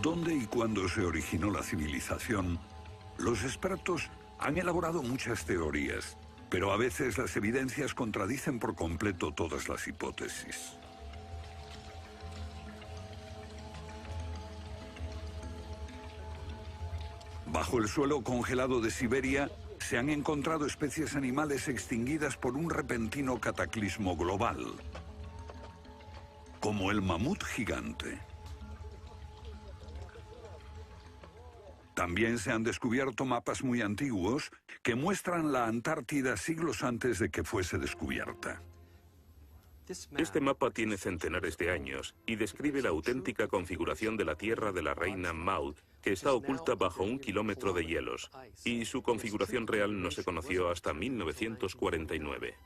dónde y cuándo se originó la civilización, los expertos han elaborado muchas teorías, pero a veces las evidencias contradicen por completo todas las hipótesis. Bajo el suelo congelado de Siberia se han encontrado especies animales extinguidas por un repentino cataclismo global, como el mamut gigante. También se han descubierto mapas muy antiguos que muestran la Antártida siglos antes de que fuese descubierta. Este mapa tiene centenares de años y describe la auténtica configuración de la Tierra de la reina Maud, que está oculta bajo 1 kilómetro de hielos, y su configuración real no se conoció hasta 1949.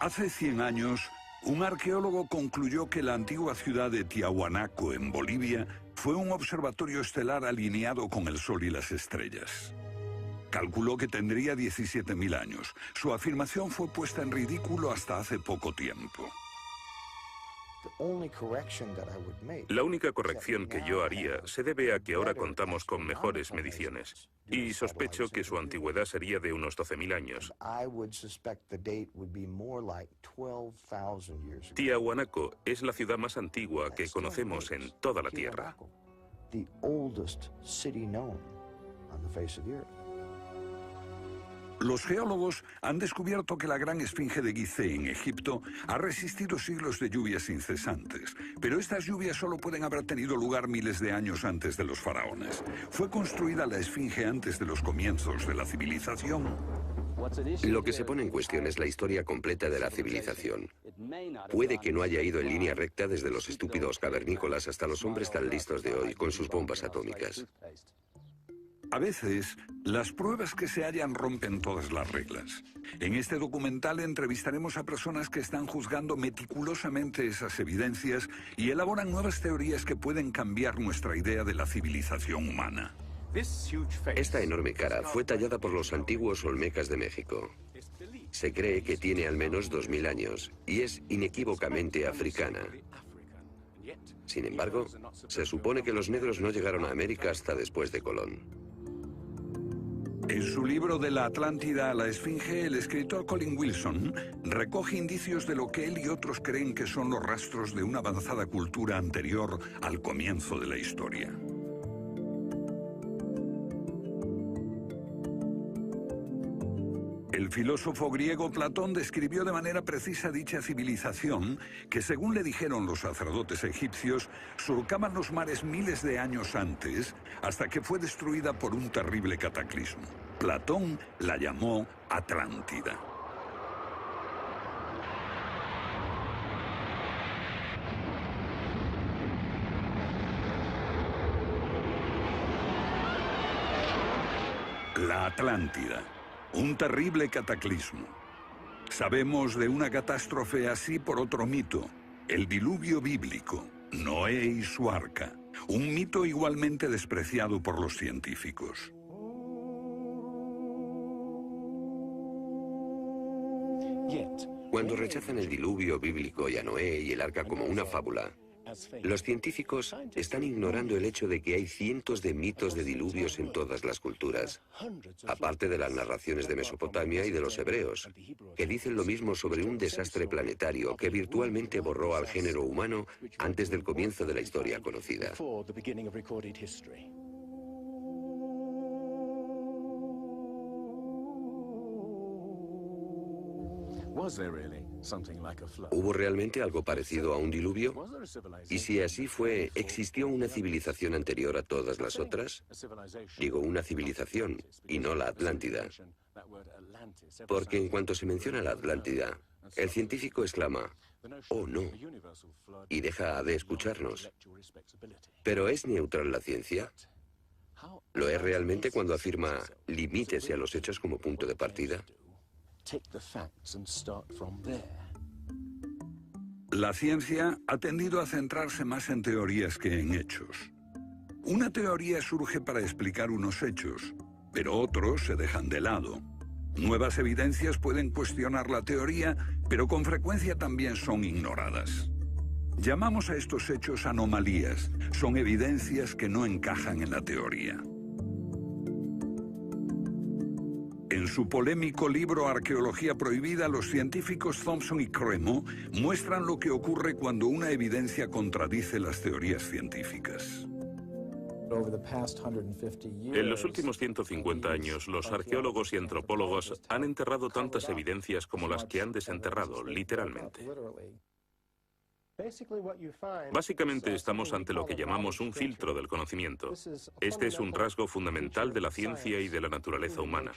Hace 100 años, un arqueólogo concluyó que la antigua ciudad de Tiahuanaco, en Bolivia, fue un observatorio estelar alineado con el Sol y las estrellas. Calculó que tendría 17.000 años. Su afirmación fue puesta en ridículo hasta hace poco tiempo. La única corrección que yo haría se debe a que ahora contamos con mejores mediciones, y sospecho que su antigüedad sería de unos 12.000 años. Tiahuanaco es la ciudad más antigua que conocemos en toda la Tierra. Los geólogos han descubierto que la gran esfinge de Gizeh en Egipto ha resistido siglos de lluvias incesantes, pero estas lluvias solo pueden haber tenido lugar miles de años antes de los faraones. ¿Fue construida la esfinge antes de los comienzos de la civilización? Lo que se pone en cuestión es la historia completa de la civilización. Puede que no haya ido en línea recta desde los estúpidos cavernícolas hasta los hombres tan listos de hoy con sus bombas atómicas. A veces, las pruebas que se hallan rompen todas las reglas. En este documental entrevistaremos a personas que están juzgando meticulosamente esas evidencias y elaboran nuevas teorías que pueden cambiar nuestra idea de la civilización humana. Esta enorme cara fue tallada por los antiguos olmecas de México. Se cree que tiene al menos 2000 años y es inequívocamente africana. Sin embargo, se supone que los negros no llegaron a América hasta después de Colón. En su libro De la Atlántida a la Esfinge, el escritor Colin Wilson recoge indicios de lo que él y otros creen que son los rastros de una avanzada cultura anterior al comienzo de la historia. El filósofo griego Platón describió de manera precisa dicha civilización que, según le dijeron los sacerdotes egipcios, surcaban los mares miles de años antes, hasta que fue destruida por un terrible cataclismo. Platón la llamó Atlántida. La Atlántida. Un terrible cataclismo. Sabemos de una catástrofe así por otro mito, el diluvio bíblico, Noé y su arca, un mito igualmente despreciado por los científicos. Cuando rechazan el diluvio bíblico y a Noé y el arca como una fábula, los científicos están ignorando el hecho de que hay cientos de mitos de diluvios en todas las culturas, aparte de las narraciones de Mesopotamia y de los hebreos, que dicen lo mismo sobre un desastre planetario que virtualmente borró al género humano antes del comienzo de la historia conocida. ¿Hubo realmente algo parecido a un diluvio? Y si así fue, ¿existió una civilización anterior a todas las otras? Digo una civilización, y no la Atlántida. Porque en cuanto se menciona la Atlántida, el científico exclama, «Oh, no», y deja de escucharnos. ¿Pero es neutral la ciencia? ¿Lo es realmente cuando afirma, limítese a los hechos como punto de partida? La ciencia ha tendido a centrarse más en teorías que en hechos. Una teoría surge para explicar unos hechos, pero otros se dejan de lado. Nuevas evidencias pueden cuestionar la teoría, pero con frecuencia también son ignoradas. Llamamos a estos hechos anomalías. Son evidencias que no encajan en la teoría. En su polémico libro Arqueología Prohibida, los científicos Thompson y Cremo muestran lo que ocurre cuando una evidencia contradice las teorías científicas. En los últimos 150 años, los arqueólogos y antropólogos han enterrado tantas evidencias como las que han desenterrado, literalmente. Básicamente estamos ante lo que llamamos un filtro del conocimiento. Este es un rasgo fundamental de la ciencia y de la naturaleza humana.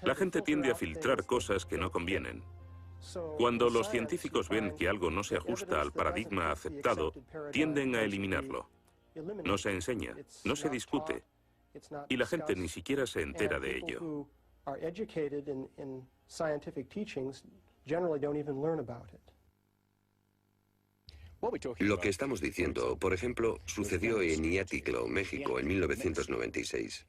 La gente tiende a filtrar cosas que no convienen. Cuando los científicos ven que algo no se ajusta al paradigma aceptado, tienden a eliminarlo. No se enseña, no se discute, y la gente ni siquiera se entera de ello. Lo que estamos diciendo, por ejemplo, sucedió en Iatitlan, México, en 1996.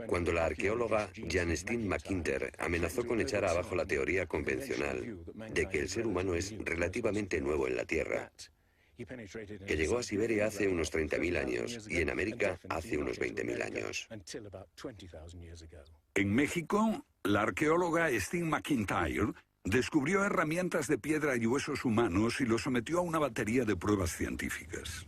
Cuando la arqueóloga Janestine McIntyre amenazó con echar abajo la teoría convencional de que el ser humano es relativamente nuevo en la Tierra, que llegó a Siberia hace unos 30.000 años y en América hace unos 20.000 años. En México, la arqueóloga Stine McIntyre descubrió herramientas de piedra y huesos humanos y los sometió a una batería de pruebas científicas.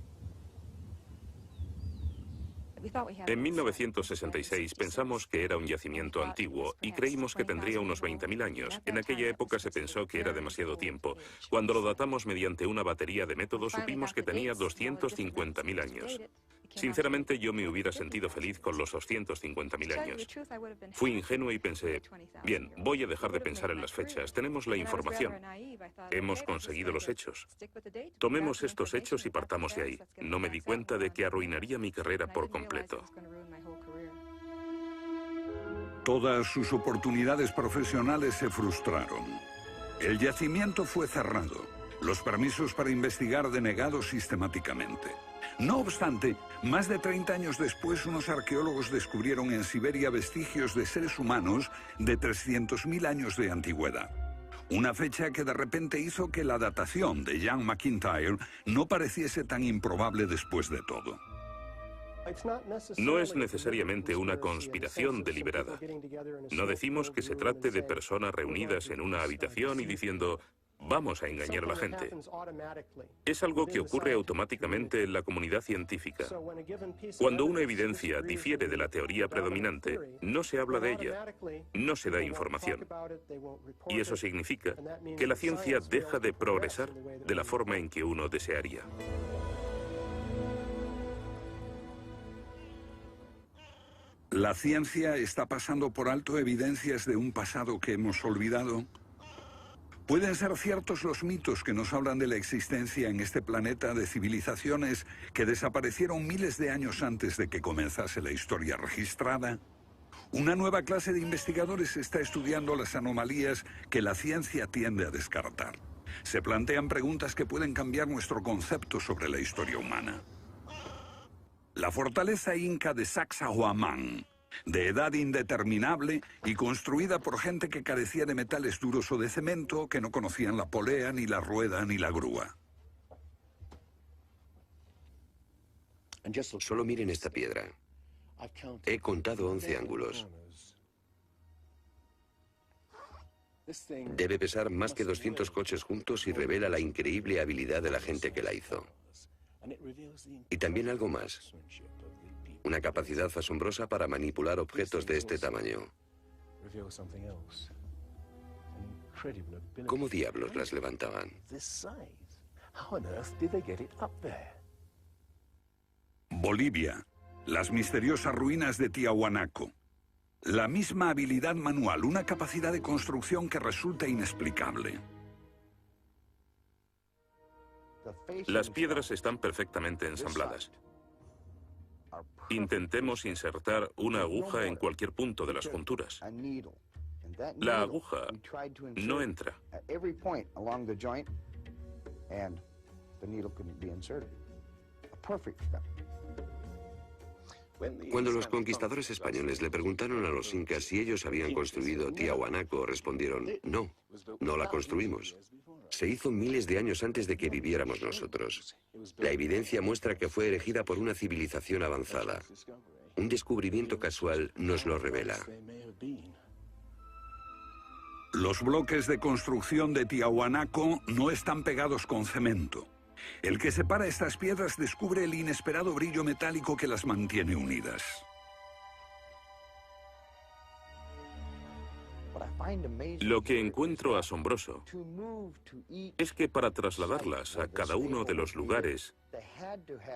En 1966 pensamos que era un yacimiento antiguo y creímos que tendría unos 20.000 años. En aquella época se pensó que era demasiado tiempo. Cuando lo datamos mediante una batería de métodos supimos que tenía 250.000 años. Sinceramente, yo me hubiera sentido feliz con los 250.000 años. Fui ingenuo y pensé, bien, voy a dejar de pensar en las fechas. Tenemos la información. Hemos conseguido los hechos. Tomemos estos hechos y partamos de ahí. No me di cuenta de que arruinaría mi carrera por completo. Todas sus oportunidades profesionales se frustraron. El yacimiento fue cerrado. Los permisos para investigar denegados sistemáticamente. No obstante, más de 30 años después, unos arqueólogos descubrieron en Siberia vestigios de seres humanos de 300.000 años de antigüedad. Una fecha que de repente hizo que la datación de Jan McIntyre no pareciese tan improbable después de todo. No es necesariamente una conspiración deliberada. No decimos que se trate de personas reunidas en una habitación y diciendo, vamos a engañar a la gente. Es algo que ocurre automáticamente en la comunidad científica. Cuando una evidencia difiere de la teoría predominante, no se habla de ella, no se da información. Y eso significa que la ciencia deja de progresar de la forma en que uno desearía. ¿La ciencia está pasando por alto evidencias de un pasado que hemos olvidado? ¿Pueden ser ciertos los mitos que nos hablan de la existencia en este planeta de civilizaciones que desaparecieron miles de años antes de que comenzase la historia registrada? Una nueva clase de investigadores está estudiando las anomalías que la ciencia tiende a descartar. Se plantean preguntas que pueden cambiar nuestro concepto sobre la historia humana. La fortaleza inca de Sacsayhuamán, de edad indeterminable y construida por gente que carecía de metales duros o de cemento, que no conocían la polea, ni la rueda, ni la grúa. Solo miren esta piedra. He contado 11 ángulos. Debe pesar más que 200 coches juntos y revela la increíble habilidad de la gente que la hizo. Y también algo más. Una capacidad asombrosa para manipular objetos de este tamaño. ¿Cómo diablos las levantaban? Bolivia. Las misteriosas ruinas de Tiahuanaco. La misma habilidad manual, una capacidad de construcción que resulta inexplicable. Las piedras están perfectamente ensambladas. Intentemos insertar una aguja en cualquier punto de las junturas. La aguja no entra. Cuando los conquistadores españoles le preguntaron a los incas si ellos habían construido Tiahuanaco, respondieron, no, no la construimos. Se hizo miles de años antes de que viviéramos nosotros. La evidencia muestra que fue erigida por una civilización avanzada. Un descubrimiento casual nos lo revela. Los bloques de construcción de Tiahuanaco no están pegados con cemento. El que separa estas piedras descubre el inesperado brillo metálico que las mantiene unidas. Lo que encuentro asombroso es que para trasladarlas a cada uno de los lugares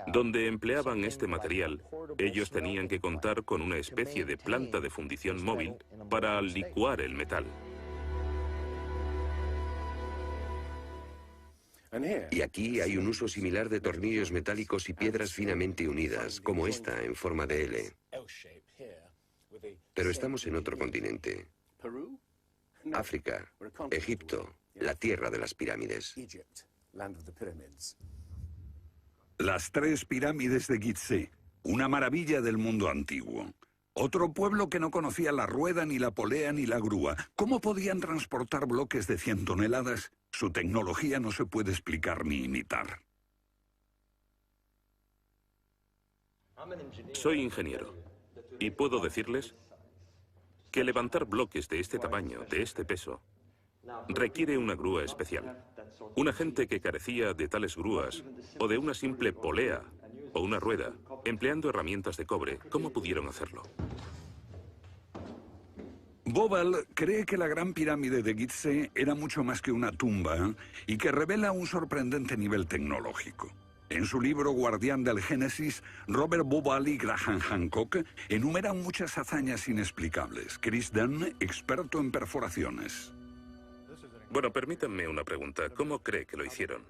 donde empleaban este material, ellos tenían que contar con una especie de planta de fundición móvil para licuar el metal. Y aquí hay un uso similar de tornillos metálicos y piedras finamente unidas, como esta en forma de L. Pero estamos en otro continente. África, Egipto, la tierra de las pirámides. Las 3 pirámides de Gizeh, una maravilla del mundo antiguo. Otro pueblo que no conocía la rueda, ni la polea, ni la grúa. ¿Cómo podían transportar bloques de 100 toneladas? Su tecnología no se puede explicar ni imitar. Soy ingeniero y puedo decirles que levantar bloques de este tamaño, de este peso, requiere una grúa especial. Una gente que carecía de tales grúas, o de una simple polea, o una rueda, empleando herramientas de cobre, ¿cómo pudieron hacerlo? Bobal cree que la Gran Pirámide de Gizeh era mucho más que una tumba y que revela un sorprendente nivel tecnológico. En su libro Guardián del Génesis, Robert Bobal y Graham Hancock enumeran muchas hazañas inexplicables. Chris Dunn, experto en perforaciones. Bueno, permítanme una pregunta. ¿Cómo cree que lo hicieron?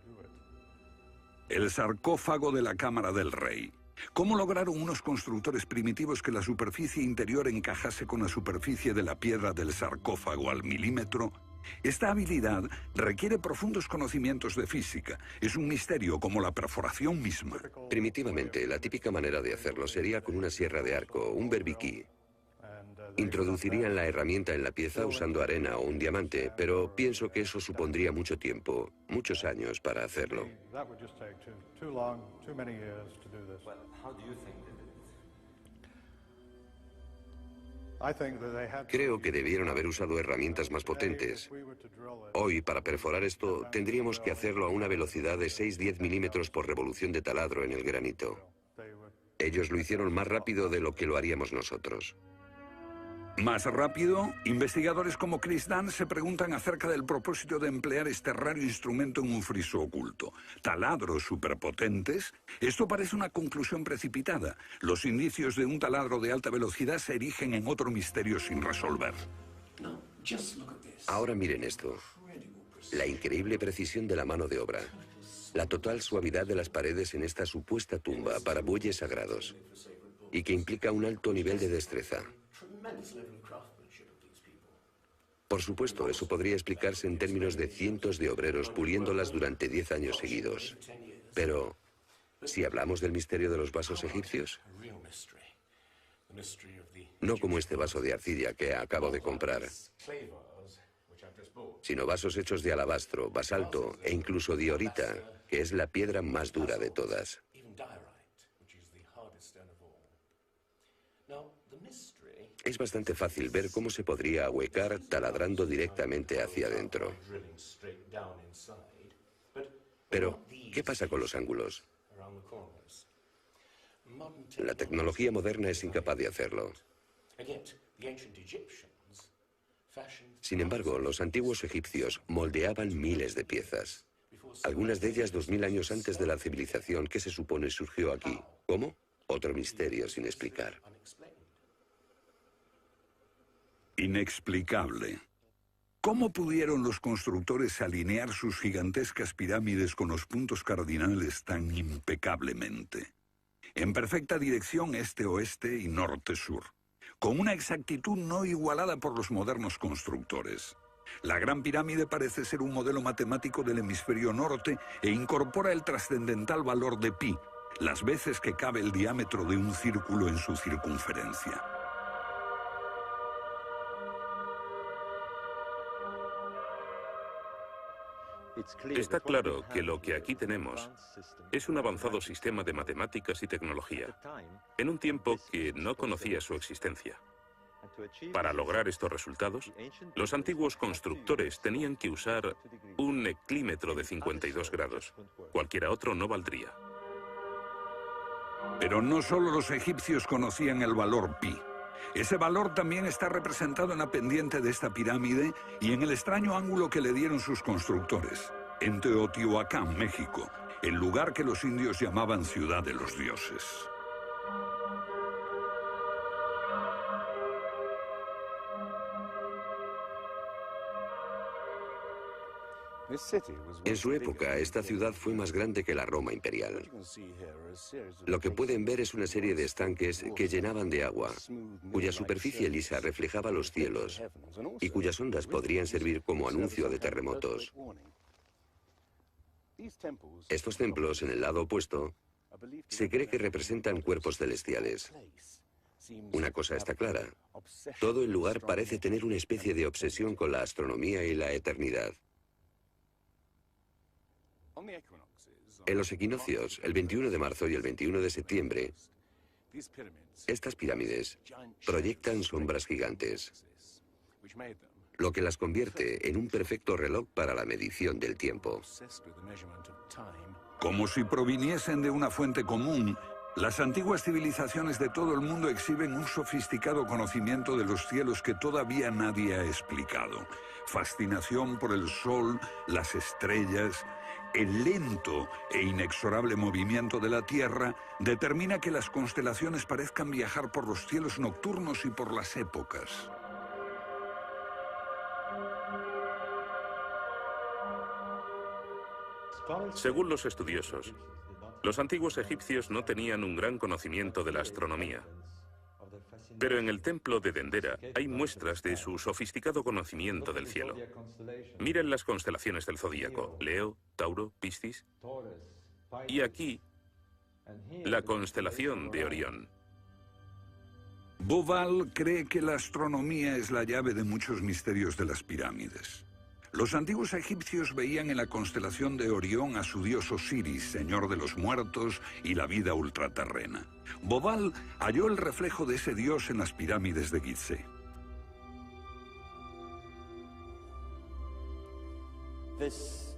El sarcófago de la Cámara del Rey. ¿Cómo lograron unos constructores primitivos que la superficie interior encajase con la superficie de la piedra del sarcófago al milímetro? Esta habilidad requiere profundos conocimientos de física. Es un misterio como la perforación misma. Primitivamente, la típica manera de hacerlo sería con una sierra de arco, un berbiquí. Introducirían la herramienta en la pieza usando arena o un diamante, pero pienso que eso supondría mucho tiempo, muchos años para hacerlo. Creo que debieron haber usado herramientas más potentes. Hoy, para perforar esto, tendríamos que hacerlo a una velocidad de 6-10 milímetros por revolución de taladro en el granito. Ellos lo hicieron más rápido de lo que lo haríamos nosotros. Más rápido, investigadores como Chris Dunn se preguntan acerca del propósito de emplear este raro instrumento en un friso oculto. ¿Taladros superpotentes? Esto parece una conclusión precipitada. Los indicios de un taladro de alta velocidad se erigen en otro misterio sin resolver. Ahora miren esto. La increíble precisión de la mano de obra. La total suavidad de las paredes en esta supuesta tumba para bueyes sagrados. Y que implica un alto nivel de destreza. Por supuesto, eso podría explicarse en términos de cientos de obreros puliéndolas durante 10 años seguidos. Pero, si hablamos del misterio de los vasos egipcios, no como este vaso de arcilla que acabo de comprar, sino vasos hechos de alabastro, basalto e incluso diorita, que es la piedra más dura de todas. Es bastante fácil ver cómo se podría ahuecar taladrando directamente hacia adentro. Pero, ¿qué pasa con los ángulos? La tecnología moderna es incapaz de hacerlo. Sin embargo, los antiguos egipcios moldeaban miles de piezas. Algunas de ellas 2000 años antes de la civilización que se supone surgió aquí. ¿Cómo? Otro misterio sin explicar. Inexplicable. ¿Cómo pudieron los constructores alinear sus gigantescas pirámides con los puntos cardinales tan impecablemente? En perfecta dirección este-oeste y norte-sur, con una exactitud no igualada por los modernos constructores. La Gran Pirámide parece ser un modelo matemático del hemisferio norte e incorpora el trascendental valor de pi, las veces que cabe el diámetro de un círculo en su circunferencia. Está claro que lo que aquí tenemos es un avanzado sistema de matemáticas y tecnología, en un tiempo que no conocía su existencia. Para lograr estos resultados, los antiguos constructores tenían que usar un eclímetro de 52 grados. Cualquiera otro no valdría. Pero no solo los egipcios conocían el valor pi. Ese valor también está representado en la pendiente de esta pirámide y en el extraño ángulo que le dieron sus constructores, en Teotihuacán, México, el lugar que los indios llamaban Ciudad de los Dioses. En su época, esta ciudad fue más grande que la Roma imperial. Lo que pueden ver es una serie de estanques que llenaban de agua, cuya superficie lisa reflejaba los cielos y cuyas ondas podrían servir como anuncio de terremotos. Estos templos, en el lado opuesto, se cree que representan cuerpos celestiales. Una cosa está clara: todo el lugar parece tener una especie de obsesión con la astronomía y la eternidad. En los equinoccios, el 21 de marzo y el 21 de septiembre, estas pirámides proyectan sombras gigantes, lo que las convierte en un perfecto reloj para la medición del tiempo. Como si proviniesen de una fuente común, las antiguas civilizaciones de todo el mundo exhiben un sofisticado conocimiento de los cielos que todavía nadie ha explicado. Fascinación por el sol, las estrellas. El lento e inexorable movimiento de la Tierra determina que las constelaciones parezcan viajar por los cielos nocturnos y por las épocas. Según los estudiosos, los antiguos egipcios no tenían un gran conocimiento de la astronomía. Pero en el templo de Dendera hay muestras de su sofisticado conocimiento del cielo. Miren las constelaciones del zodíaco: Leo, Tauro, Piscis. Y aquí, la constelación de Orión. Bauval cree que la astronomía es la llave de muchos misterios de las pirámides. Los antiguos egipcios veían en la constelación de Orión a su dios Osiris, señor de los muertos y la vida ultraterrena. Bauval halló el reflejo de ese dios en las pirámides de Gizeh.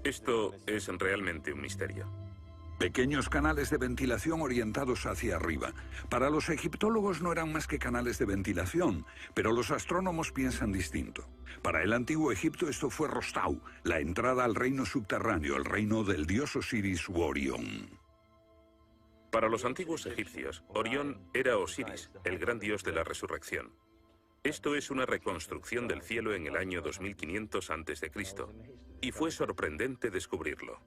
Esto es realmente un misterio. Pequeños canales de ventilación orientados hacia arriba. Para los egiptólogos no eran más que canales de ventilación, pero los astrónomos piensan distinto. Para el antiguo Egipto esto fue Rostau, la entrada al reino subterráneo, el reino del dios Osiris u Orión. Para los antiguos egipcios, Orión era Osiris, el gran dios de la resurrección. Esto es una reconstrucción del cielo en el año 2500 a.C., y fue sorprendente descubrirlo.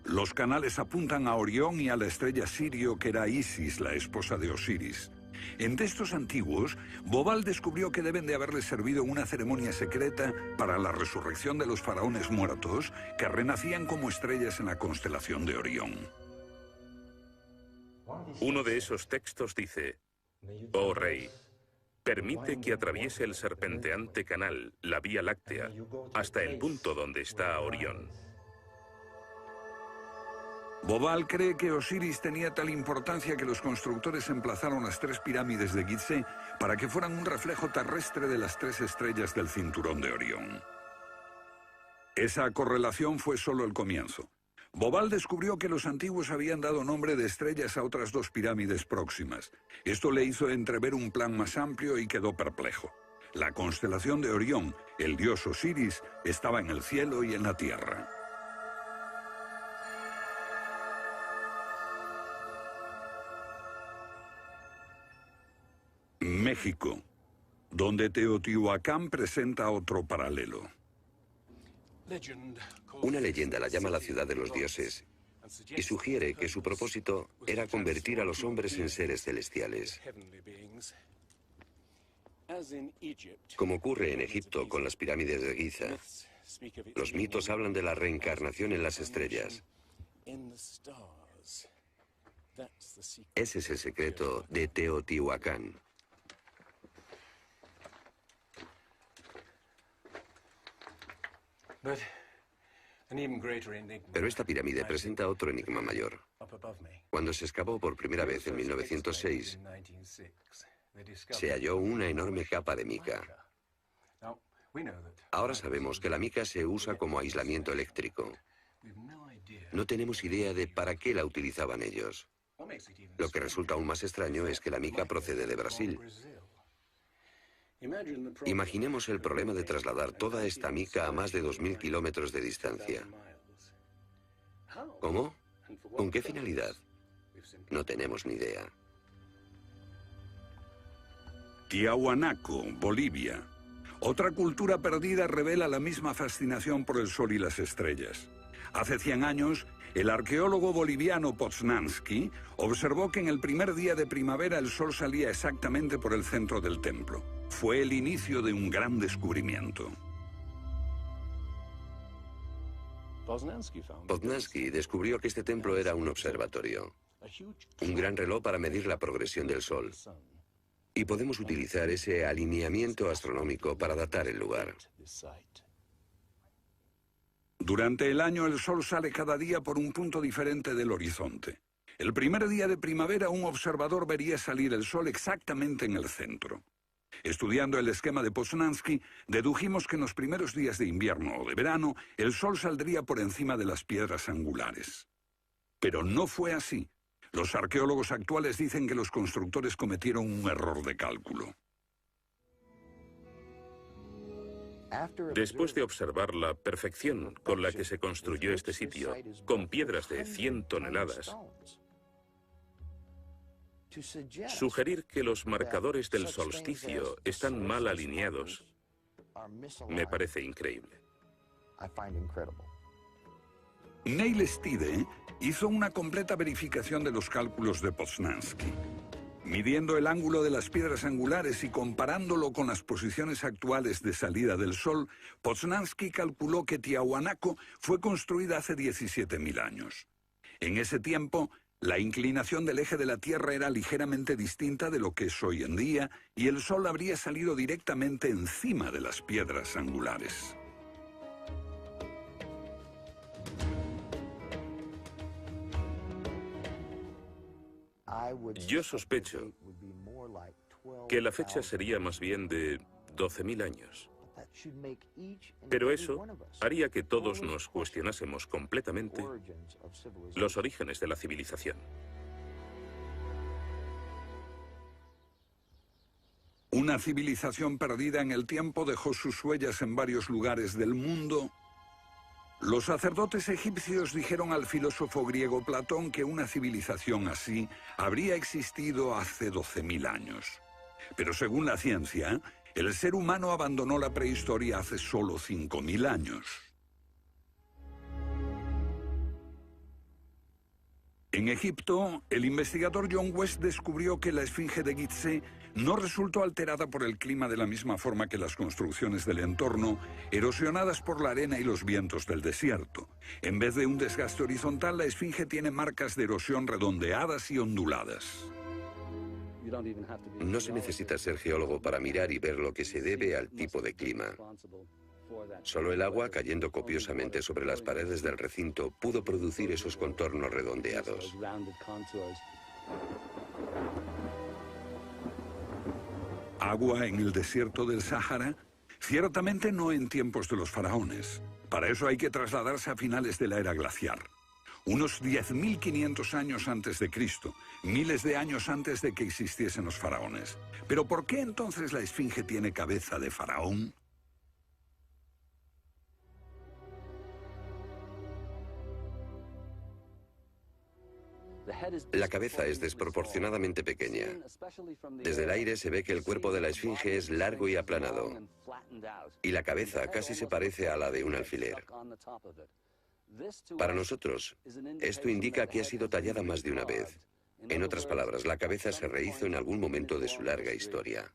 Los canales apuntan a Orión y a la estrella Sirio, que era Isis, la esposa de Osiris. En textos antiguos, Bauval descubrió que deben de haberles servido una ceremonia secreta para la resurrección de los faraones muertos, que renacían como estrellas en la constelación de Orión. Uno de esos textos dice: «Oh rey, permite que atraviese el serpenteante canal, la Vía Láctea, hasta el punto donde está Orión». Bauval cree que Osiris tenía tal importancia que los constructores emplazaron las 3 pirámides de Gizeh para que fueran un reflejo terrestre de las 3 estrellas del cinturón de Orión. Esa correlación fue solo el comienzo. Bauval descubrió que los antiguos habían dado nombre de estrellas a otras 2 pirámides próximas. Esto le hizo entrever un plan más amplio y quedó perplejo. La constelación de Orión, el dios Osiris, estaba en el cielo y en la tierra. México, donde Teotihuacán presenta otro paralelo. Una leyenda la llama la ciudad de los dioses y sugiere que su propósito era convertir a los hombres en seres celestiales. Como ocurre en Egipto con las pirámides de Giza, los mitos hablan de la reencarnación en las estrellas. Ese es el secreto de Teotihuacán. Pero esta pirámide presenta otro enigma mayor. Cuando se excavó por primera vez en 1906, se halló una enorme capa de mica. Ahora sabemos que la mica se usa como aislamiento eléctrico. No tenemos idea de para qué la utilizaban ellos. Lo que resulta aún más extraño es que la mica procede de Brasil. Imaginemos el problema de trasladar toda esta mica a más de 2.000 kilómetros de distancia. ¿Cómo? ¿Con qué finalidad? No tenemos ni idea. Tiahuanaco, Bolivia. Otra cultura perdida revela la misma fascinación por el sol y las estrellas. Hace 100 años, el arqueólogo boliviano Poznański observó que en el primer día de primavera el sol salía exactamente por el centro del templo. Fue el inicio de un gran descubrimiento. Poznański descubrió que este templo era un observatorio, un gran reloj para medir la progresión del sol. Y podemos utilizar ese alineamiento astronómico para datar el lugar. Durante el año el sol sale cada día por un punto diferente del horizonte. El primer día de primavera un observador vería salir el sol exactamente en el centro. Estudiando el esquema de Poznański, dedujimos que en los primeros días de invierno o de verano el sol saldría por encima de las piedras angulares. Pero no fue así. Los arqueólogos actuales dicen que los constructores cometieron un error de cálculo. Después de observar la perfección con la que se construyó este sitio, con piedras de 100 toneladas, sugerir que los marcadores del solsticio están mal alineados me parece increíble. Neil Stide hizo una completa verificación de los cálculos de Poznański. Midiendo el ángulo de las piedras angulares y comparándolo con las posiciones actuales de salida del sol, Poznański calculó que Tiahuanaco fue construida hace 17.000 años. En ese tiempo, la inclinación del eje de la Tierra era ligeramente distinta de lo que es hoy en día y el sol habría salido directamente encima de las piedras angulares. Yo sospecho que la fecha sería más bien de 12.000 años. Pero eso haría que todos nos cuestionásemos completamente los orígenes de la civilización. Una civilización perdida en el tiempo dejó sus huellas en varios lugares del mundo. Los sacerdotes egipcios dijeron al filósofo griego Platón que una civilización así habría existido hace 12.000 años. Pero según la ciencia, el ser humano abandonó la prehistoria hace solo 5.000 años. En Egipto, el investigador John West descubrió que la esfinge de Gizeh no resultó alterada por el clima de la misma forma que las construcciones del entorno, erosionadas por la arena y los vientos del desierto. En vez de un desgaste horizontal, la esfinge tiene marcas de erosión redondeadas y onduladas. No se necesita ser geólogo para mirar y ver lo que se debe al tipo de clima. Solo el agua, cayendo copiosamente sobre las paredes del recinto, pudo producir esos contornos redondeados. ¿Agua en el desierto del Sáhara? Ciertamente no en tiempos de los faraones. Para eso hay que trasladarse a finales de la era glaciar. Unos 10.500 años antes de Cristo, miles de años antes de que existiesen los faraones. ¿Pero por qué entonces la esfinge tiene cabeza de faraón? La cabeza es desproporcionadamente pequeña. Desde el aire se ve que el cuerpo de la esfinge es largo y aplanado, y la cabeza casi se parece a la de un alfiler. Para nosotros, esto indica que ha sido tallada más de una vez. En otras palabras, la cabeza se rehizo en algún momento de su larga historia.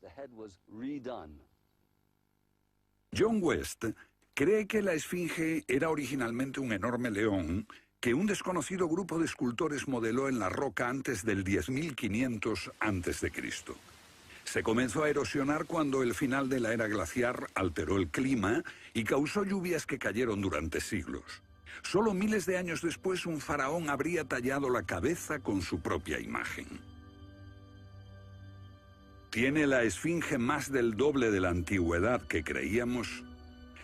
John West cree que la esfinge era originalmente un enorme león que un desconocido grupo de escultores modeló en la roca antes del 10.500 a.C. Se comenzó a erosionar cuando el final de la era glaciar alteró el clima y causó lluvias que cayeron durante siglos. Solo miles de años después, un faraón habría tallado la cabeza con su propia imagen. ¿Tiene la esfinge más del doble de la antigüedad que creíamos?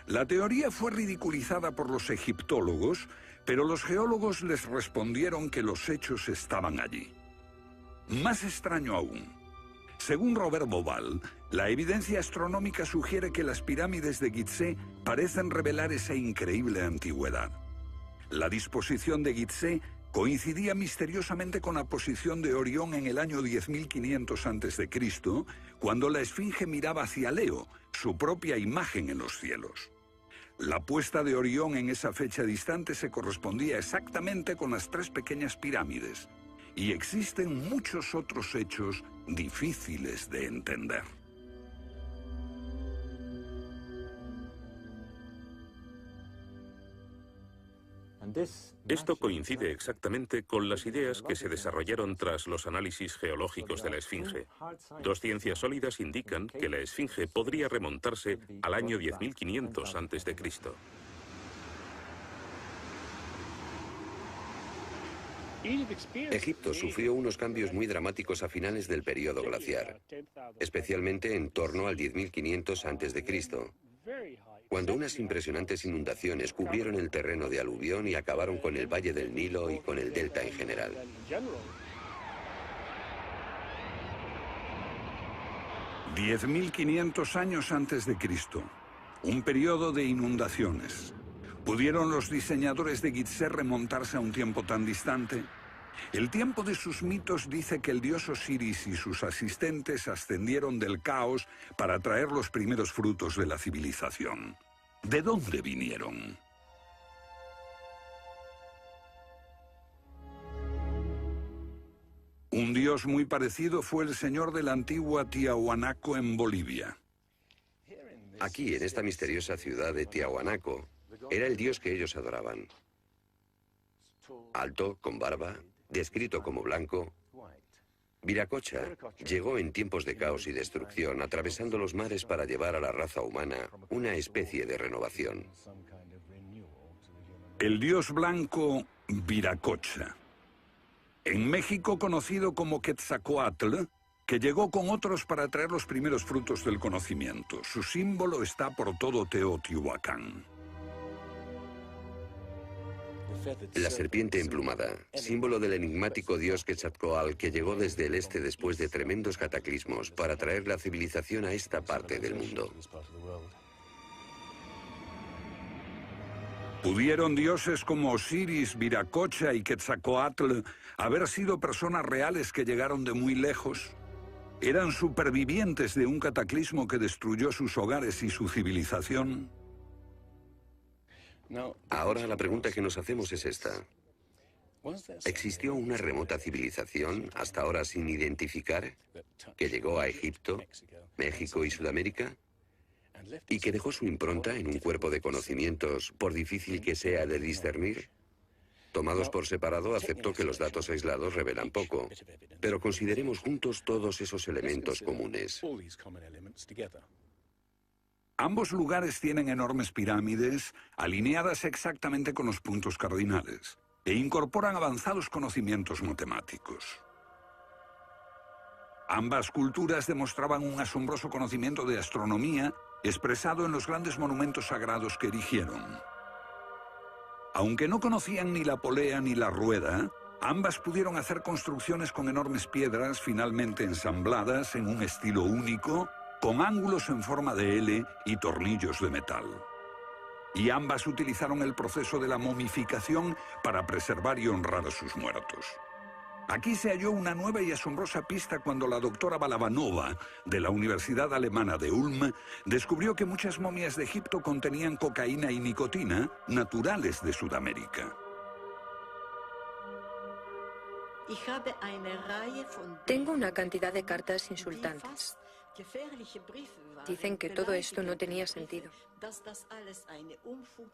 La teoría fue ridiculizada por los egiptólogos, pero los geólogos les respondieron que los hechos estaban allí. Más extraño aún, según Robert Bauval, la evidencia astronómica sugiere que las pirámides de Gizeh parecen revelar esa increíble antigüedad. La disposición de Gizeh coincidía misteriosamente con la posición de Orión en el año 10.500 a.C., cuando la esfinge miraba hacia Leo, su propia imagen en los cielos. La puesta de Orión en esa fecha distante se correspondía exactamente con las tres pequeñas pirámides, y existen muchos otros hechos difíciles de entender. Esto coincide exactamente con las ideas que se desarrollaron tras los análisis geológicos de la esfinge. Dos ciencias sólidas indican que la esfinge podría remontarse al año 10.500 a.C. Egipto sufrió unos cambios muy dramáticos a finales del período glaciar, especialmente en torno al 10.500 a.C., cuando unas impresionantes inundaciones cubrieron el terreno de aluvión y acabaron con el Valle del Nilo y con el delta en general. «10.500 años antes de Cristo, un periodo de inundaciones. ¿Pudieron los diseñadores de Gizeh remontarse a un tiempo tan distante? El tiempo de sus mitos dice que el dios Osiris y sus asistentes ascendieron del caos para traer los primeros frutos de la civilización. ¿De dónde vinieron? Un dios muy parecido fue el señor de la antigua Tiahuanaco en Bolivia. Aquí, en esta misteriosa ciudad de Tiahuanaco, era el dios que ellos adoraban. Alto, con barba, descrito como blanco, Viracocha llegó en tiempos de caos y destrucción, atravesando los mares para llevar a la raza humana una especie de renovación. El dios blanco Viracocha. En México conocido como Quetzalcóatl, que llegó con otros para traer los primeros frutos del conocimiento. Su símbolo está por todo Teotihuacán. La serpiente emplumada, símbolo del enigmático dios Quetzalcóatl que llegó desde el este después de tremendos cataclismos para traer la civilización a esta parte del mundo. ¿Pudieron dioses como Osiris, Viracocha y Quetzalcóatl haber sido personas reales que llegaron de muy lejos? ¿Eran supervivientes de un cataclismo que destruyó sus hogares y su civilización? Ahora la pregunta que nos hacemos es esta. ¿Existió una remota civilización, hasta ahora sin identificar, que llegó a Egipto, México y Sudamérica? ¿Y que dejó su impronta en un cuerpo de conocimientos, por difícil que sea de discernir? Tomados por separado, acepto que los datos aislados revelan poco, pero consideremos juntos todos esos elementos comunes. Ambos lugares tienen enormes pirámides, alineadas exactamente con los puntos cardinales, e incorporan avanzados conocimientos matemáticos. Ambas culturas demostraban un asombroso conocimiento de astronomía, expresado en los grandes monumentos sagrados que erigieron. Aunque no conocían ni la polea ni la rueda, ambas pudieron hacer construcciones con enormes piedras finalmente ensambladas en un estilo único, con ángulos en forma de L y tornillos de metal. Y ambas utilizaron el proceso de la momificación para preservar y honrar a sus muertos. Aquí se halló una nueva y asombrosa pista cuando la doctora Balabanova, de la Universidad Alemana de Ulm, descubrió que muchas momias de Egipto contenían cocaína y nicotina, naturales de Sudamérica. Tengo una cantidad de cartas insultantes. Dicen que todo esto no tenía sentido,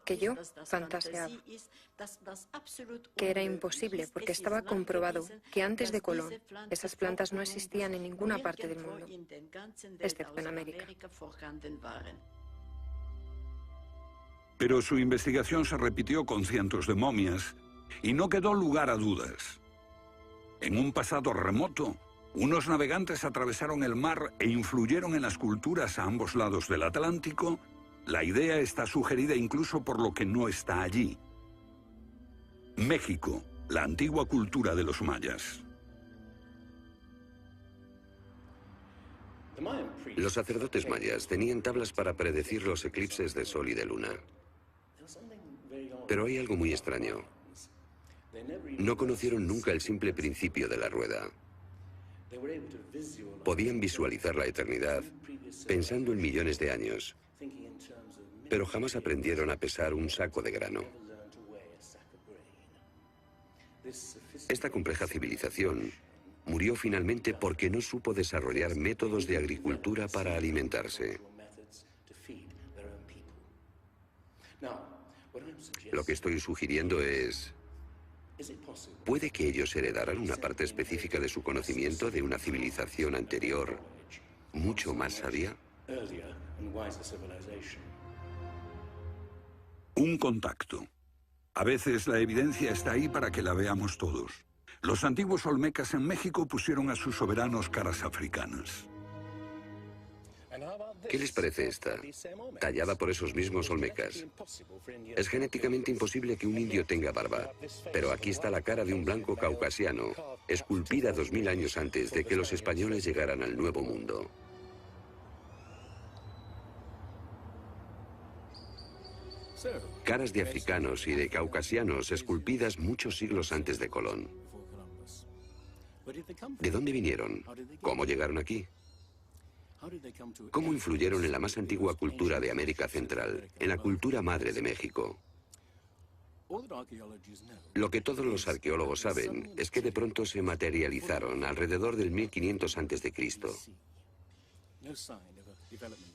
que yo fantaseaba, que era imposible porque estaba comprobado que antes de Colón esas plantas no existían en ninguna parte del mundo, excepto en América. Pero su investigación se repitió con cientos de momias y no quedó lugar a dudas. En un pasado remoto, unos navegantes atravesaron el mar e influyeron en las culturas a ambos lados del Atlántico. La idea está sugerida incluso por lo que no está allí. México, la antigua cultura de los mayas. Los sacerdotes mayas tenían tablas para predecir los eclipses de sol y de luna. Pero hay algo muy extraño. No conocieron nunca el simple principio de la rueda. Podían visualizar la eternidad pensando en millones de años, pero jamás aprendieron a pesar un saco de grano. Esta compleja civilización murió finalmente porque no supo desarrollar métodos de agricultura para alimentarse. Lo que estoy sugiriendo es... ¿puede que ellos heredaran una parte específica de su conocimiento de una civilización anterior, mucho más sabia? Un contacto. A veces la evidencia está ahí para que la veamos todos. Los antiguos olmecas en México pusieron a sus soberanos caras africanas. ¿Qué les parece esta? Tallada por esos mismos olmecas. Es genéticamente imposible que un indio tenga barba, pero aquí está la cara de un blanco caucasiano, esculpida 2000 años antes de que los españoles llegaran al Nuevo Mundo. Caras de africanos y de caucasianos esculpidas muchos siglos antes de Colón. ¿De dónde vinieron? ¿Cómo llegaron aquí? ¿Cómo influyeron en la más antigua cultura de América Central, en la cultura madre de México? Lo que todos los arqueólogos saben es que de pronto se materializaron alrededor del 1500 a.C.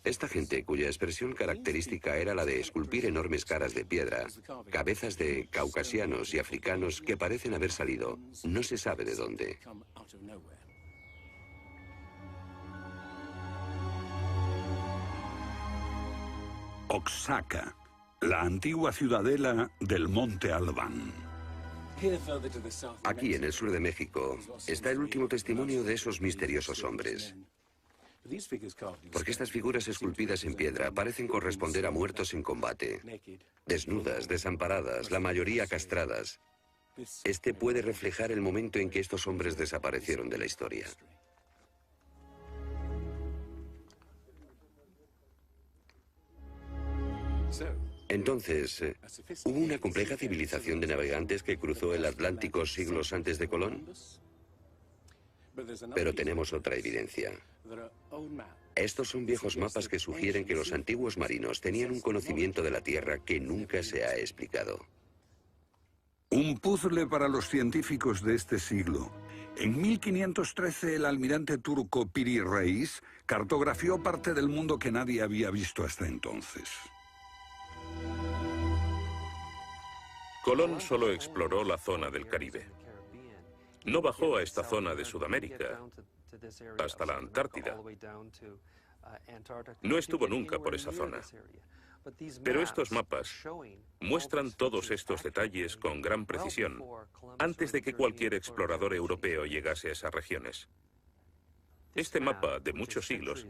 Esta gente, cuya expresión característica era la de esculpir enormes caras de piedra, cabezas de caucasianos y africanos que parecen haber salido, no se sabe de dónde. Oaxaca, la antigua ciudadela del Monte Albán. Aquí, en el sur de México, está el último testimonio de esos misteriosos hombres. Porque estas figuras esculpidas en piedra parecen corresponder a muertos en combate, desnudas, desamparadas, la mayoría castradas. Este puede reflejar el momento en que estos hombres desaparecieron de la historia. Entonces, ¿hubo una compleja civilización de navegantes que cruzó el Atlántico siglos antes de Colón? Pero tenemos otra evidencia. Estos son viejos mapas que sugieren que los antiguos marinos tenían un conocimiento de la Tierra que nunca se ha explicado. Un puzzle para los científicos de este siglo. En 1513 el almirante turco Piri Reis cartografió parte del mundo que nadie había visto hasta entonces. Colón solo exploró la zona del Caribe. No bajó a esta zona de Sudamérica, hasta la Antártida. No estuvo nunca por esa zona. Pero estos mapas muestran todos estos detalles con gran precisión, antes de que cualquier explorador europeo llegase a esas regiones. Este mapa, de muchos siglos,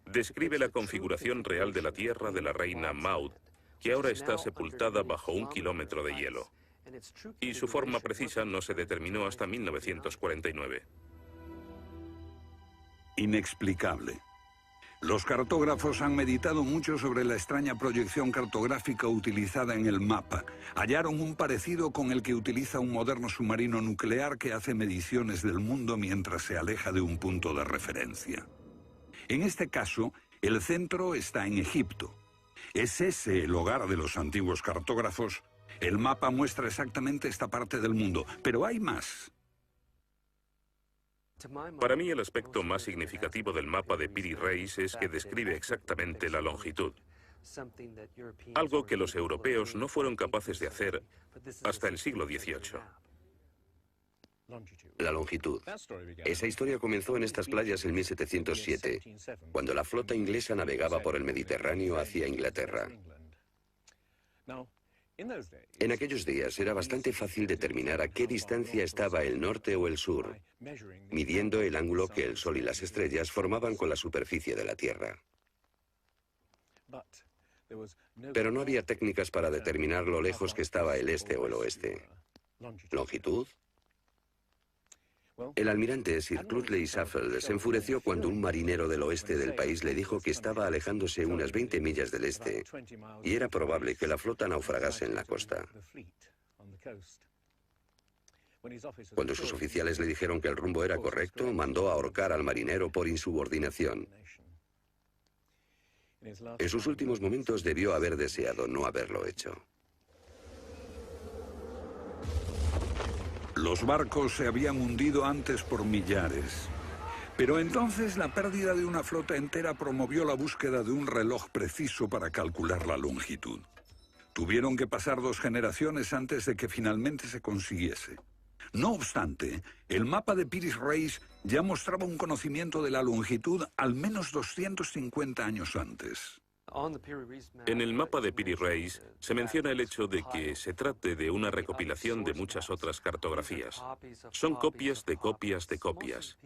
describe la configuración real de la tierra de la reina Maud, que ahora está sepultada bajo 1 kilómetro de hielo. Y su forma precisa no se determinó hasta 1949. Inexplicable. Los cartógrafos han meditado mucho sobre la extraña proyección cartográfica utilizada en el mapa. Hallaron un parecido con el que utiliza un moderno submarino nuclear que hace mediciones del mundo mientras se aleja de un punto de referencia. En este caso, el centro está en Egipto. ¿Es ese el hogar de los antiguos cartógrafos? El mapa muestra exactamente esta parte del mundo, pero hay más. Para mí, el aspecto más significativo del mapa de Piri Reis es que describe exactamente la longitud. Algo que los europeos no fueron capaces de hacer hasta el siglo XVIII. La longitud. Esa historia comenzó en estas playas en 1707, cuando la flota inglesa navegaba por el Mediterráneo hacia Inglaterra. En aquellos días era bastante fácil determinar a qué distancia estaba el norte o el sur, midiendo el ángulo que el Sol y las estrellas formaban con la superficie de la Tierra. Pero no había técnicas para determinar lo lejos que estaba el este o el oeste. ¿Longitud? El almirante Sir Clutley Saffold se enfureció cuando un marinero del oeste del país le dijo que estaba alejándose unas 20 millas del este y era probable que la flota naufragase en la costa. Cuando sus oficiales le dijeron que el rumbo era correcto, mandó ahorcar al marinero por insubordinación. En sus últimos momentos debió haber deseado no haberlo hecho. Los barcos se habían hundido antes por millares. Pero entonces la pérdida de una flota entera promovió la búsqueda de un reloj preciso para calcular la longitud. Tuvieron que pasar 2 generaciones antes de que finalmente se consiguiese. No obstante, el mapa de Piri Reis ya mostraba un conocimiento de la longitud al menos 250 años antes. En el mapa de Piri Reis se menciona el hecho de que se trate de una recopilación de muchas otras cartografías. Son copias de copias de copias.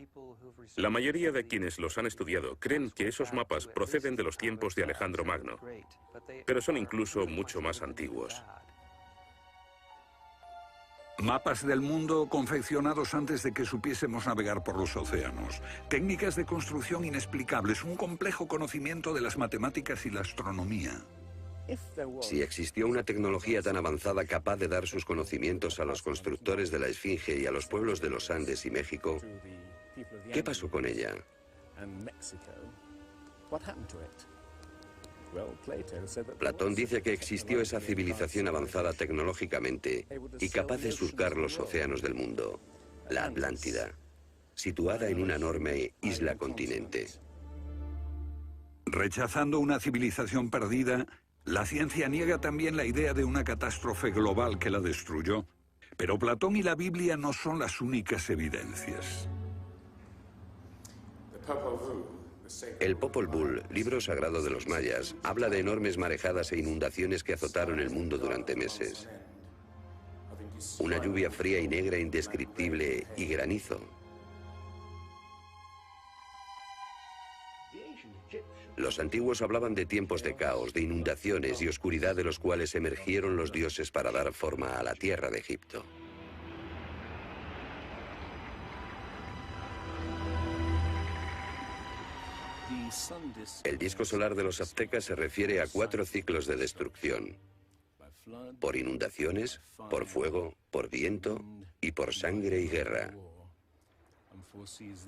La mayoría de quienes los han estudiado creen que esos mapas proceden de los tiempos de Alejandro Magno, pero son incluso mucho más antiguos. Mapas del mundo confeccionados antes de que supiésemos navegar por los océanos. Técnicas de construcción inexplicables, un complejo conocimiento de las matemáticas y la astronomía. Si existió una tecnología tan avanzada capaz de dar sus conocimientos a los constructores de la Esfinge y a los pueblos de los Andes y México, ¿qué pasó con ella? Platón dice que existió esa civilización avanzada tecnológicamente y capaz de surcar los océanos del mundo, la Atlántida, situada en una enorme isla-continente. Rechazando una civilización perdida, la ciencia niega también la idea de una catástrofe global que la destruyó. Pero Platón y la Biblia no son las únicas evidencias. El Popol Vuh, libro sagrado de los mayas, habla de enormes marejadas e inundaciones que azotaron el mundo durante meses. Una lluvia fría y negra indescriptible y granizo. Los antiguos hablaban de tiempos de caos, de inundaciones y oscuridad de los cuales emergieron los dioses para dar forma a la tierra de Egipto. El disco solar de los aztecas se refiere a 4 ciclos de destrucción: por inundaciones, por fuego, por viento y por sangre y guerra.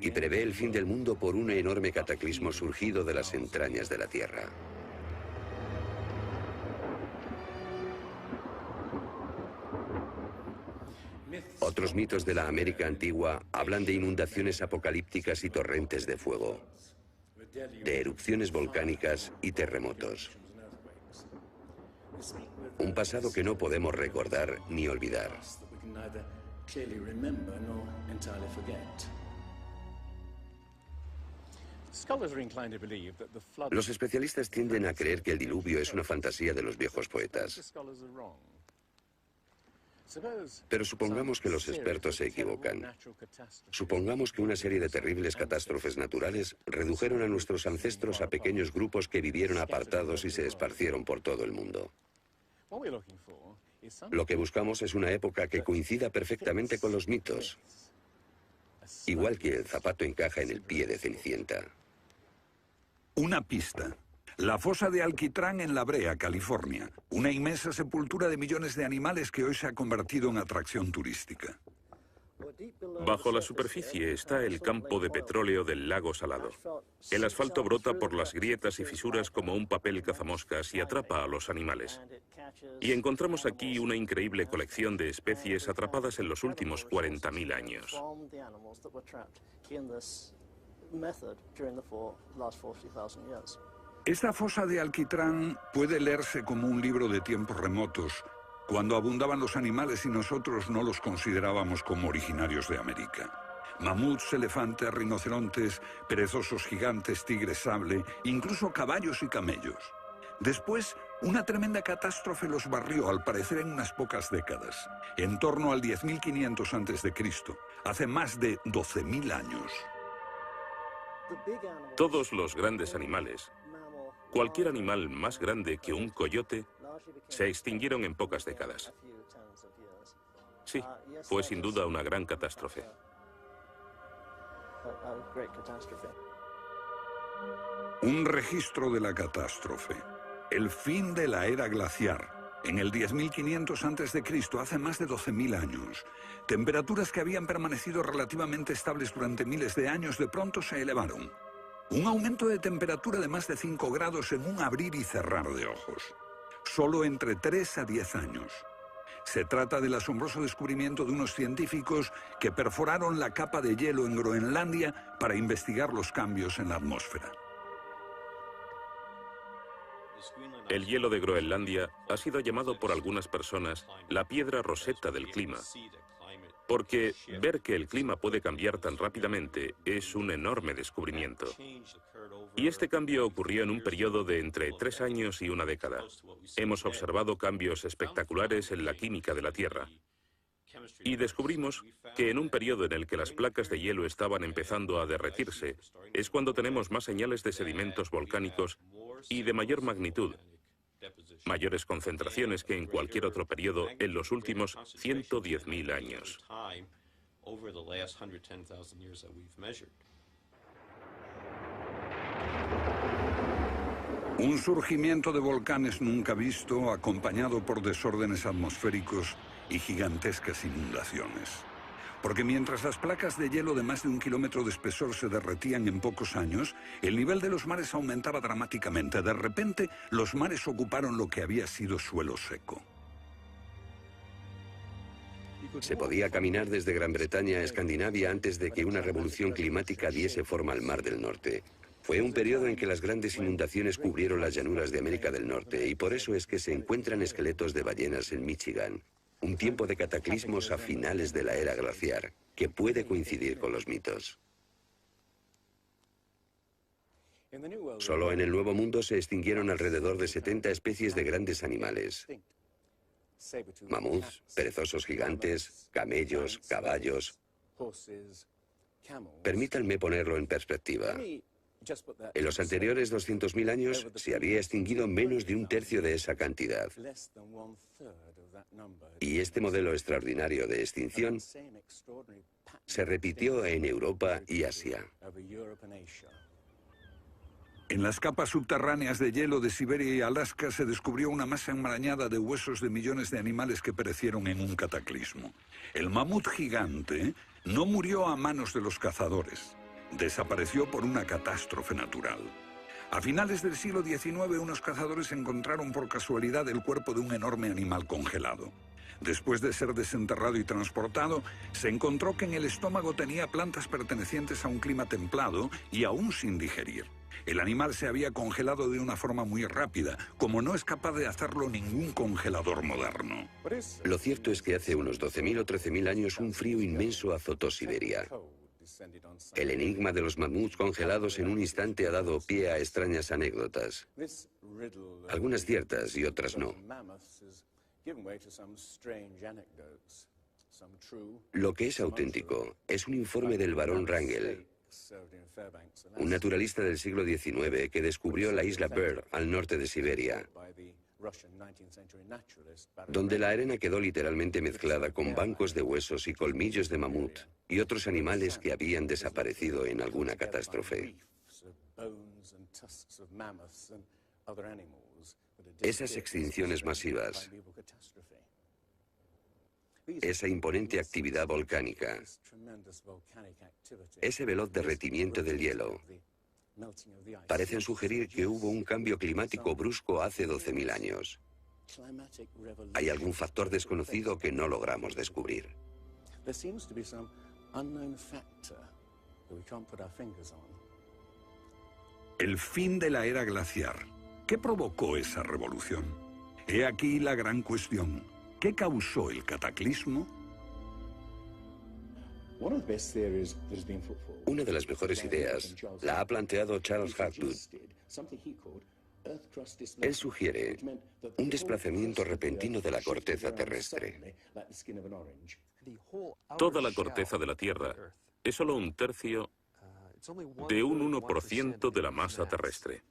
Y prevé el fin del mundo por un enorme cataclismo surgido de las entrañas de la tierra. Otros mitos de la América antigua hablan de inundaciones apocalípticas y torrentes de fuego, de erupciones volcánicas y terremotos. Un pasado que no podemos recordar ni olvidar. Los especialistas tienden a creer que el diluvio es una fantasía de los viejos poetas. Pero supongamos que los expertos se equivocan. Supongamos que una serie de terribles catástrofes naturales redujeron a nuestros ancestros a pequeños grupos que vivieron apartados y se esparcieron por todo el mundo. Lo que buscamos es una época que coincida perfectamente con los mitos, igual que el zapato encaja en el pie de Cenicienta. Una pista. La fosa de Alquitrán en La Brea, California. Una inmensa sepultura de millones de animales que hoy se ha convertido en atracción turística. Bajo la superficie está el campo de petróleo del lago Salado. El asfalto brota por las grietas y fisuras como un papel cazamoscas y atrapa a los animales. Y encontramos aquí una increíble colección de especies atrapadas en los últimos 40.000 años. Esta fosa de Alquitrán puede leerse como un libro de tiempos remotos, cuando abundaban los animales y nosotros no los considerábamos como originarios de América. Mamuts, elefantes, rinocerontes, perezosos gigantes, tigres sable, incluso caballos y camellos. Después Una tremenda catástrofe los barrió, al parecer, en unas pocas décadas, en torno al 10.500 a.C., hace más de 12.000 años. Todos los grandes animales, cualquier animal más grande que un coyote, se extinguieron en pocas décadas. Sí, fue sin duda una gran catástrofe. Un registro de la catástrofe. El fin de la era glaciar. En el 10.500 a.C., hace más de 12.000 años. Temperaturas que habían permanecido relativamente estables durante miles de años de pronto se elevaron. Un aumento de temperatura de más de 5 grados en un abrir y cerrar de ojos. Solo entre 3 a 10 años. Se trata del asombroso descubrimiento de unos científicos que perforaron la capa de hielo en Groenlandia para investigar los cambios en la atmósfera. El hielo de Groenlandia ha sido llamado por algunas personas la piedra roseta del clima, porque ver que el clima puede cambiar tan rápidamente es un enorme descubrimiento. Y este cambio ocurrió en un periodo de entre 3 años y una década. Hemos observado cambios espectaculares en la química de la Tierra. Y descubrimos que en un periodo en el que las placas de hielo estaban empezando a derretirse, es cuando tenemos más señales de sedimentos volcánicos y de mayor magnitud, mayores concentraciones que en cualquier otro periodo en los últimos 110.000 años. Un surgimiento de volcanes nunca visto, acompañado por desórdenes atmosféricos y gigantescas inundaciones. Porque mientras las placas de hielo de más de 1 kilómetro de espesor se derretían en pocos años, el nivel de los mares aumentaba dramáticamente. De repente, los mares ocuparon lo que había sido suelo seco. Se podía caminar desde Gran Bretaña a Escandinavia antes de que una revolución climática diese forma al Mar del Norte. Fue un periodo en que las grandes inundaciones cubrieron las llanuras de América del Norte, y por eso es que se encuentran esqueletos de ballenas en Michigan. Un tiempo de cataclismos a finales de la era glaciar, que puede coincidir con los mitos. Solo en el Nuevo Mundo se extinguieron alrededor de 70 especies de grandes animales. Mamuts, perezosos gigantes, camellos, caballos. Permítanme ponerlo en perspectiva. En los anteriores 200.000 años se había extinguido menos de 1/3 de esa cantidad. Y este modelo extraordinario de extinción se repitió en Europa y Asia. En las capas subterráneas de hielo de Siberia y Alaska se descubrió una masa enmarañada de huesos de millones de animales que perecieron en un cataclismo. El mamut gigante no murió a manos de los cazadores. Desapareció por una catástrofe natural. A finales del siglo XIX, unos cazadores encontraron por casualidad el cuerpo de un enorme animal congelado. Después de ser desenterrado y transportado, se encontró que en el estómago tenía plantas pertenecientes a un clima templado y aún sin digerir. El animal se había congelado de una forma muy rápida, como no es capaz de hacerlo ningún congelador moderno. Lo cierto es que hace unos 12.000 o 13.000 años un frío inmenso azotó Siberia. El enigma de los mamuts congelados en un instante ha dado pie a extrañas anécdotas. Algunas ciertas y otras no. Lo que es auténtico es un informe del barón Wrangel, un naturalista del siglo XIX que descubrió la isla Byrd al norte de Siberia, donde la arena quedó literalmente mezclada con bancos de huesos y colmillos de mamut y otros animales que habían desaparecido en alguna catástrofe. Esas extinciones masivas, esa imponente actividad volcánica, ese veloz derretimiento del hielo, parecen sugerir que hubo un cambio climático brusco hace 12.000 años. Hay algún factor desconocido que no logramos descubrir. El fin de la era glaciar. ¿Qué provocó esa revolución? He aquí la gran cuestión. ¿Qué causó el cataclismo? Una de las mejores ideas la ha planteado Charles Hapgood, Él sugiere un desplazamiento repentino de la corteza terrestre. Toda la corteza de la Tierra es solo un tercio de un 1% de la masa terrestre.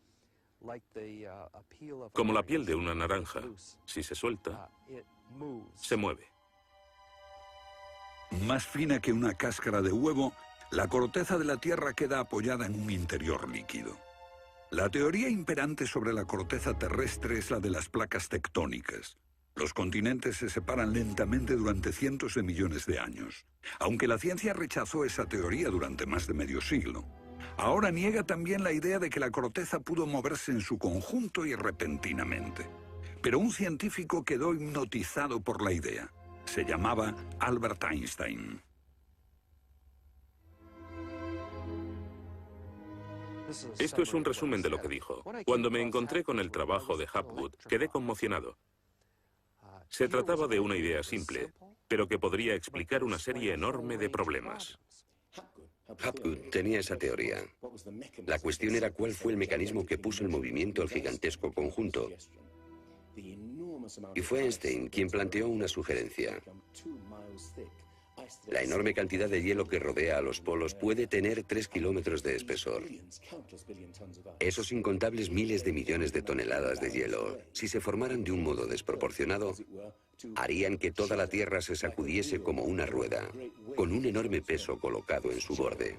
Como la piel de una naranja, si se suelta, se mueve. Más fina que una cáscara de huevo, la corteza de la Tierra queda apoyada en un interior líquido. La teoría imperante sobre la corteza terrestre es la de las placas tectónicas. Los continentes se separan lentamente durante cientos de millones de años. Aunque la ciencia rechazó esa teoría durante más de medio siglo, ahora niega también la idea de que la corteza pudo moverse en su conjunto y repentinamente. Pero un científico quedó hipnotizado por la idea. Se llamaba Albert Einstein. Esto es un resumen de lo que dijo. Cuando me encontré con el trabajo de Hapgood, quedé conmocionado. Se trataba de una idea simple, pero que podría explicar una serie enorme de problemas. Hapgood tenía esa teoría. La cuestión era cuál fue el mecanismo que puso en movimiento al gigantesco conjunto. Y fue Einstein quien planteó una sugerencia. La enorme cantidad de hielo que rodea a los polos puede tener 3 kilómetros de espesor. Esos incontables miles de millones de toneladas de hielo, si se formaran de un modo desproporcionado, harían que toda la Tierra se sacudiese como una rueda, con un enorme peso colocado en su borde.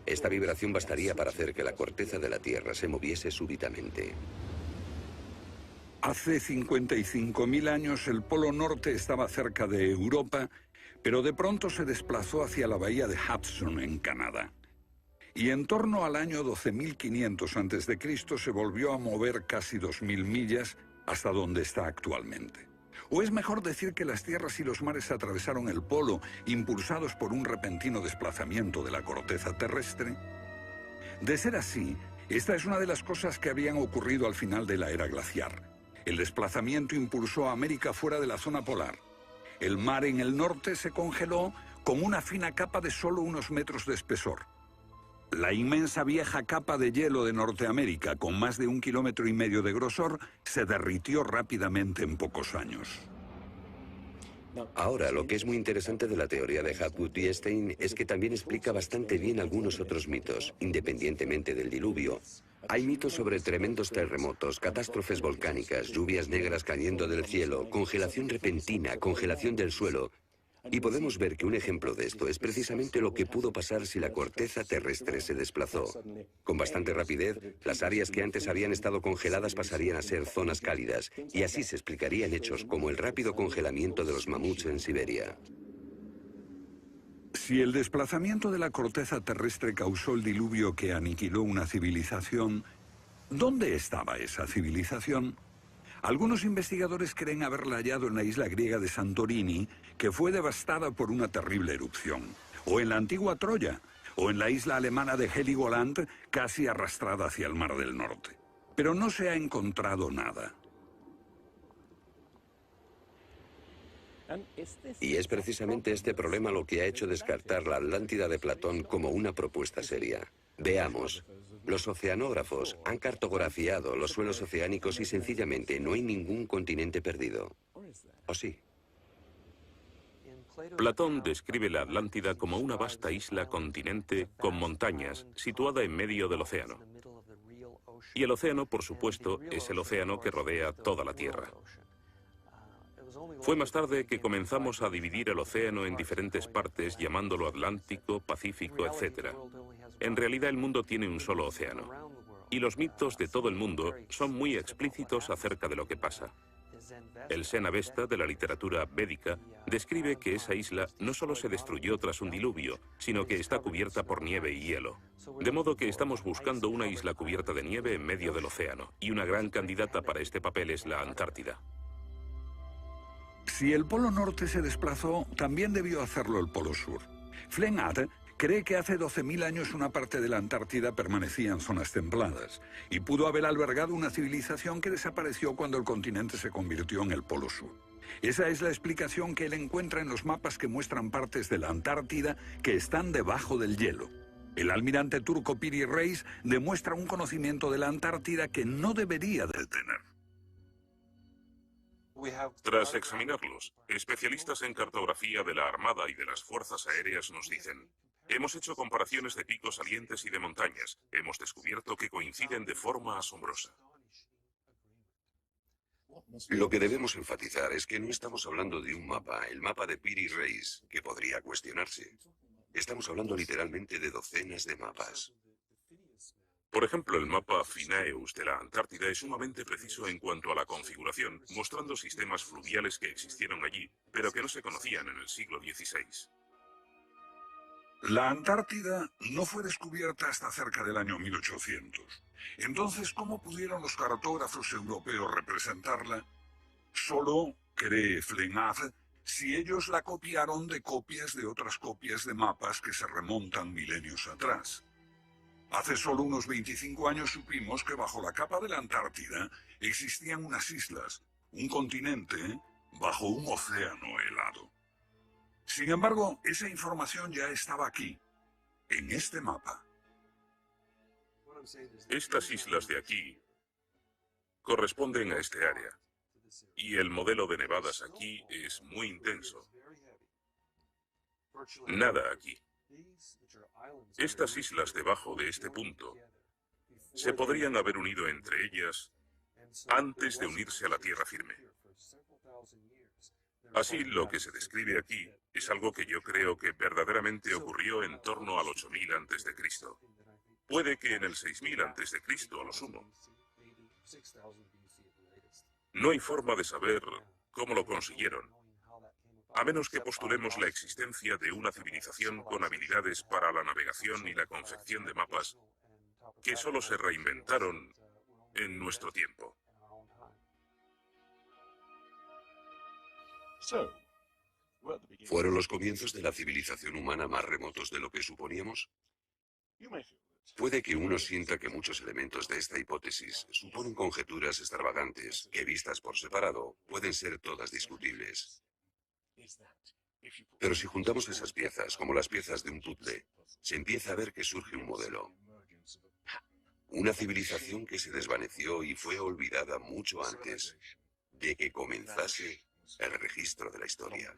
Esta vibración bastaría para hacer que la corteza de la Tierra se moviese súbitamente. Hace 55.000 años el Polo Norte estaba cerca de Europa, pero de pronto se desplazó hacia la bahía de Hudson, en Canadá. Y en torno al año 12.500 a.C. se volvió a mover casi 2.000 millas hasta donde está actualmente. O es mejor decir que las tierras y los mares atravesaron el polo, impulsados por un repentino desplazamiento de la corteza terrestre. De ser así, esta es una de las cosas que habrían ocurrido al final de la era glaciar. El desplazamiento impulsó a América fuera de la zona polar. El mar en el norte se congeló con una fina capa de solo unos metros de espesor. La inmensa vieja capa de hielo de Norteamérica, con más de 1,5 kilómetros de grosor, se derritió rápidamente en pocos años. Ahora, lo que es muy interesante de la teoría de Hapgood y Einstein es que también explica bastante bien algunos otros mitos, independientemente del diluvio. Hay mitos sobre tremendos terremotos, catástrofes volcánicas, lluvias negras cayendo del cielo, congelación repentina, congelación del suelo. Y podemos ver que un ejemplo de esto es precisamente lo que pudo pasar si la corteza terrestre se desplazó. Con bastante rapidez, las áreas que antes habían estado congeladas pasarían a ser zonas cálidas, y así se explicarían hechos como el rápido congelamiento de los mamuts en Siberia. Si el desplazamiento de la corteza terrestre causó el diluvio que aniquiló una civilización, ¿dónde estaba esa civilización? Algunos investigadores creen haberla hallado en la isla griega de Santorini, que fue devastada por una terrible erupción, o en la antigua Troya, o en la isla alemana de Heligoland, casi arrastrada hacia el Mar del Norte. Pero no se ha encontrado nada. Y es precisamente este problema lo que ha hecho descartar la Atlántida de Platón como una propuesta seria. Veamos. Los oceanógrafos han cartografiado los suelos oceánicos y sencillamente no hay ningún continente perdido. ¿O sí? Platón describe la Atlántida como una vasta isla-continente con montañas, situada en medio del océano. Y el océano, por supuesto, es el océano que rodea toda la Tierra. Fue más tarde que comenzamos a dividir el océano en diferentes partes, llamándolo Atlántico, Pacífico, etc. En realidad el mundo tiene un solo océano. Y los mitos de todo el mundo son muy explícitos acerca de lo que pasa. El Zen-Avesta de la literatura védica describe que esa isla no solo se destruyó tras un diluvio, sino que está cubierta por nieve y hielo. De modo que estamos buscando una isla cubierta de nieve en medio del océano, y una gran candidata para este papel es la Antártida. Si el Polo Norte se desplazó, también debió hacerlo el Polo Sur. Flennat cree que hace 12.000 años una parte de la Antártida permanecía en zonas templadas y pudo haber albergado una civilización que desapareció cuando el continente se convirtió en el Polo Sur. Esa es la explicación que él encuentra en los mapas que muestran partes de la Antártida que están debajo del hielo. El almirante turco Piri Reis demuestra un conocimiento de la Antártida que no debería de tener. Tras examinarlos, especialistas en cartografía de la Armada y de las Fuerzas Aéreas nos dicen: hemos hecho comparaciones de picos salientes y de montañas. Hemos descubierto que coinciden de forma asombrosa. Lo que debemos enfatizar es que no estamos hablando de un mapa, el mapa de Piri Reis, que podría cuestionarse. Estamos hablando literalmente de docenas de mapas. Por ejemplo, el mapa Phineus de la Antártida es sumamente preciso en cuanto a la configuración, mostrando sistemas fluviales que existieron allí, pero que no se conocían en el siglo XVI. La Antártida no fue descubierta hasta cerca del año 1800. Entonces, ¿cómo pudieron los cartógrafos europeos representarla? Solo, cree Flenave, si ellos la copiaron de copias de otras copias de mapas que se remontan milenios atrás. Hace solo unos 25 años supimos que bajo la capa de la Antártida existían unas islas, un continente, bajo un océano helado. Sin embargo, esa información ya estaba aquí, en este mapa. Estas islas de aquí corresponden a este área, y el modelo de nevadas aquí es muy intenso. Nada aquí. Estas islas debajo de este punto se podrían haber unido entre ellas antes de unirse a la tierra firme. Así, lo que se describe aquí es algo que yo creo que verdaderamente ocurrió en torno al 8000 a.C. Puede que en el 6000 a.C. a lo sumo. No hay forma de saber cómo lo consiguieron, a menos que postulemos la existencia de una civilización con habilidades para la navegación y la confección de mapas que solo se reinventaron en nuestro tiempo. ¿Fueron los comienzos de la civilización humana más remotos de lo que suponíamos? Puede que uno sienta que muchos elementos de esta hipótesis suponen conjeturas extravagantes que, vistas por separado, pueden ser todas discutibles. Pero si juntamos esas piezas como las piezas de un puzzle, se empieza a ver que surge un modelo. Una civilización que se desvaneció y fue olvidada mucho antes de que comenzase el registro de la historia.